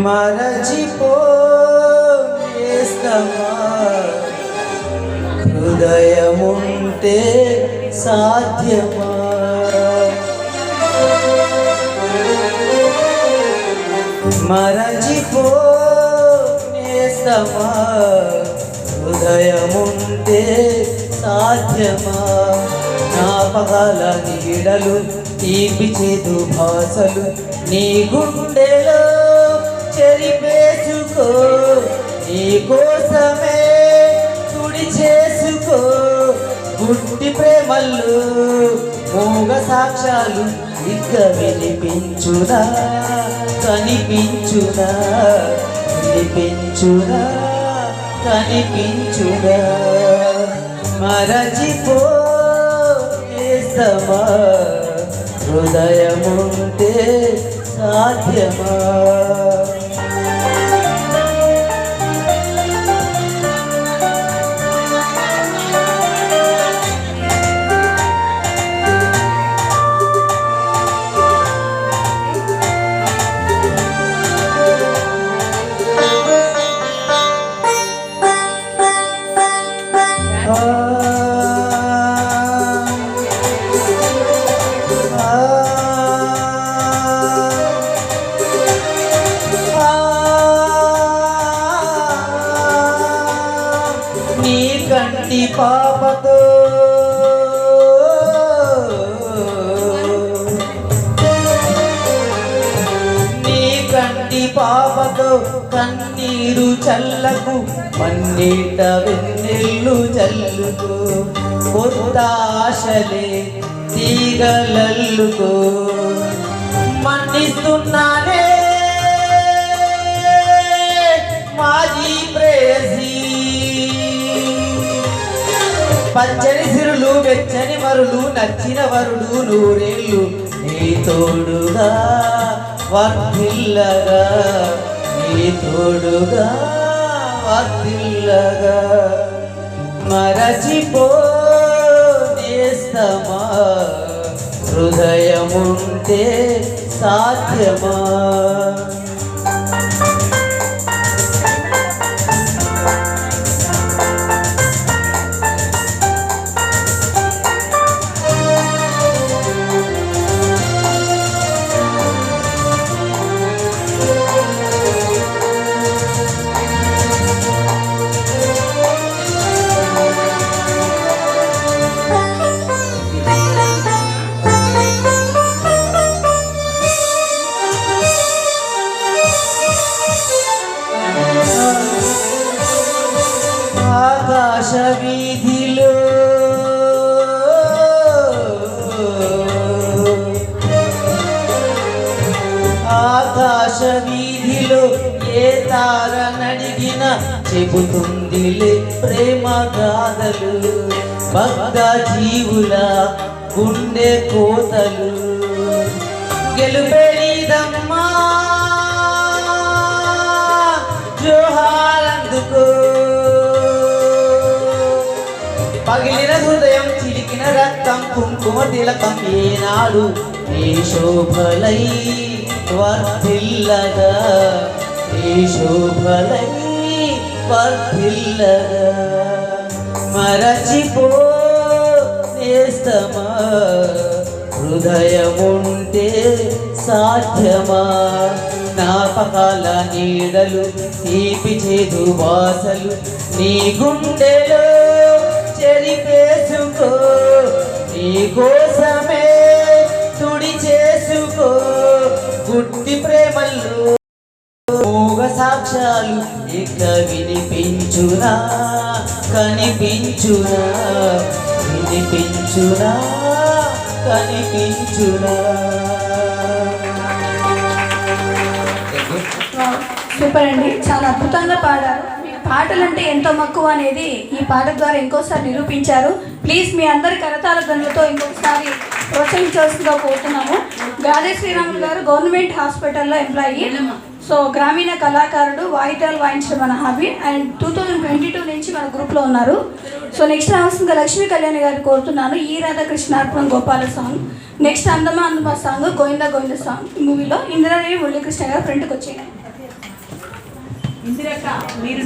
మరచిపోయేస్తమా హృదయముంటే సాధ్యమా మరచిపోయేస్తమా హృదయముంటే సాధ్యమా జ్ఞాపకాల నీడలు తీపి చేదు భాషలు నీ గుండెలో చెరిపేసుకో నీ కోసమే తుడి చేసుకో గుడ్డి ప్రేమలు మూగ సాక్ష్యాలు ఇక వినిపించునా కనిపించునా వినిపించునా కనిపించునా మరచిపోయేస్తమా హృదయముంటే సాధ్యమా నీ కంటి పాపతో నీ కంటి పాపతో కన్నీరు చల్లకు మన్నీట వెన్నెల్లు చల్లుకో కొత్త ఆశలే తీగలల్లుకో మన్నిస్తున్నానే మాజీ ప్రేయసి పచ్చని సిరులు వెచ్చని మరులు నచ్చిన వరుడు నూరేళ్ళు నీ తోడుగా వర్ధిల్లగా నీ తోడుగా వర్ధిల్లగా మరచిపోయేస్తమా హృదయముంటే సాధ్యమా ఆకాశ వీధిలో ఆకాశ వీధిలో ఏ తార నడిగిన చెబుతుందిలే ప్రేమ గాథలు భక్త జీవుల గుండె కోతలు గెలుపెరీదమ్మా జోహారందుకో పగిలిన హృదయం చిలికిన రక్తం కుంకుమ తిలకం ఏనాడు నీ శోభలై వర్ధిల్లగా నీ శోభలై వర్ధిల్లగా మరచిపోయేస్తమా హృదయముంటే సాధ్యమా జ్ఞాపకాల నీడలు తీపి చేదు వాసలు నీ గుండెలో చెరిపేసుకో నీ కోసమే తుడి చేసుకో గుడ్డి ప్రేమల్లో మూగ సాక్ష్యాలు ఇక వినిపించునా కనిపించునా వినిపించునా కనిపించునా. సూపర్ అండి, చాలా అద్భుతంగా పాడారు. పాటలంటే ఎంతో మక్కువ అనేది ఈ పాట ద్వారా ఇంకోసారి నిరూపించారు. ప్లీజ్ మీ అందరి కరతాళ ధ్వనులతో ఇంకొకసారి ప్రోత్సహించాల్సిందిగా కోరుతున్నాము. గాదే శ్రీరాములు గారు గవర్నమెంట్ హాస్పిటల్లో ఎంప్లాయీ, సో గ్రామీణ కళాకారుడు, వాయిద్యాలు వాయించడం మన హాబీ. అండ్ 2022 నుంచి మన గ్రూప్లో ఉన్నారు. సో నెక్స్ట్ రావాల్సిందిగా లక్ష్మీ కళ్యాణి గారిని కోరుతున్నాను. ఈ రాధాకృష్ణార్పణం గోపాల సాంగ్. నెక్స్ట్ అందమా అందమా సాంగ్ గోవింద గోవింద సాంగ్ మూవీలో ఇందిరాదేవి మురళీకృష్ణ గారు ఫ్రంట్కి వచ్చేయండి. ఇందిరక్క మీరు